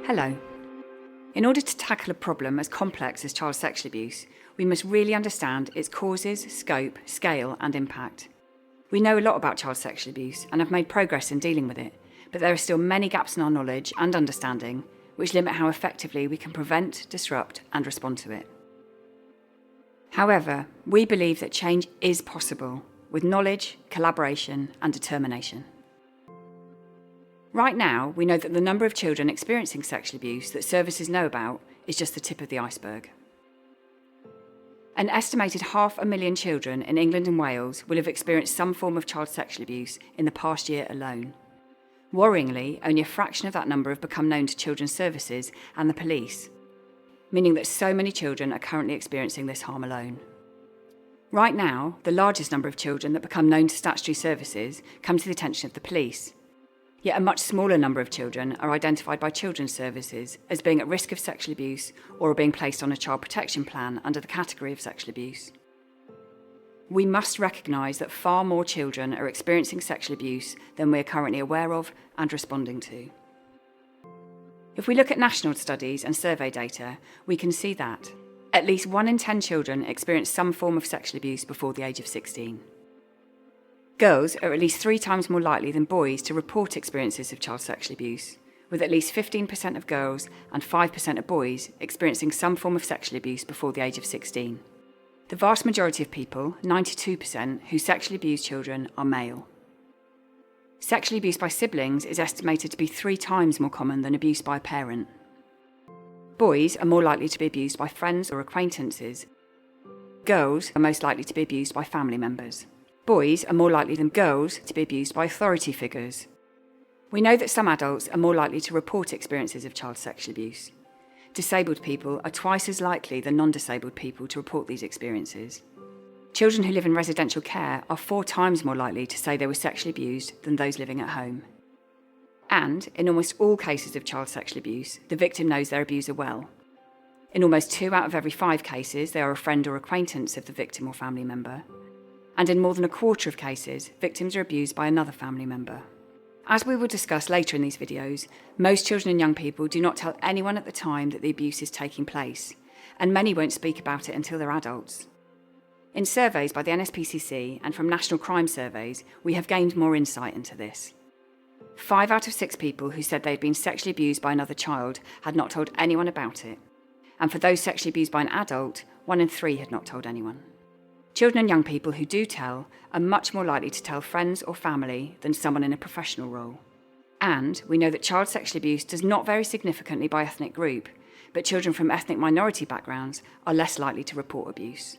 Hello. In order to tackle a problem as complex as child sexual abuse, we must really understand its causes, scope, scale and impact. We know a lot about child sexual abuse and have made progress in dealing with it, but there are still many gaps in our knowledge and understanding which limit how effectively we can prevent, disrupt and respond to it. However, we believe that change is possible with knowledge, collaboration and determination. Right now, we know that the number of children experiencing sexual abuse that services know about is just the tip of the iceberg. An estimated 500,000 children in England and Wales will have experienced some form of child sexual abuse in the past year alone. Worryingly, only a fraction of that number have become known to children's services and the police, meaning that so many children are currently experiencing this harm alone. Right now, the largest number of children that become known to statutory services come to the attention of the police. Yet a much smaller number of children are identified by children's services as being at risk of sexual abuse or are being placed on a child protection plan under the category of sexual abuse. We must recognise that far more children are experiencing sexual abuse than we are currently aware of and responding to. If we look at national studies and survey data, we can see that at least 1 in 10 children experience some form of sexual abuse before the age of 16. Girls are at least 3 times more likely than boys to report experiences of child sexual abuse, with at least 15% of girls and 5% of boys experiencing some form of sexual abuse before the age of 16. The vast majority of people, 92%, who sexually abuse children are male. Sexual abuse by siblings is estimated to be 3 times more common than abuse by a parent. Boys are more likely to be abused by friends or acquaintances. Girls are most likely to be abused by family members. Boys are more likely than girls to be abused by authority figures. We know that some adults are more likely to report experiences of child sexual abuse. Disabled people are twice as likely than non-disabled people to report these experiences. Children who live in residential care are 4 times more likely to say they were sexually abused than those living at home. And, in almost all cases of child sexual abuse, the victim knows their abuser well. In almost 2 out of every 5 cases, they are a friend or acquaintance of the victim or family member. And in more than a quarter of cases, victims are abused by another family member. As we will discuss later in these videos, most children and young people do not tell anyone at the time that the abuse is taking place, and many won't speak about it until they're adults. In surveys by the NSPCC and from national crime surveys, we have gained more insight into this. 5 out of 6 people who said they had been sexually abused by another child had not told anyone about it, and for those sexually abused by an adult, 1 in 3 had not told anyone. Children and young people who do tell are much more likely to tell friends or family than someone in a professional role. And we know that child sexual abuse does not vary significantly by ethnic group, but children from ethnic minority backgrounds are less likely to report abuse.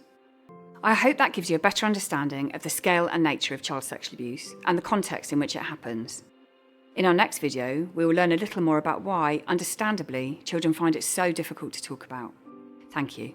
I hope that gives you a better understanding of the scale and nature of child sexual abuse and the context in which it happens. In our next video, we will learn a little more about why, understandably, children find it so difficult to talk about. Thank you.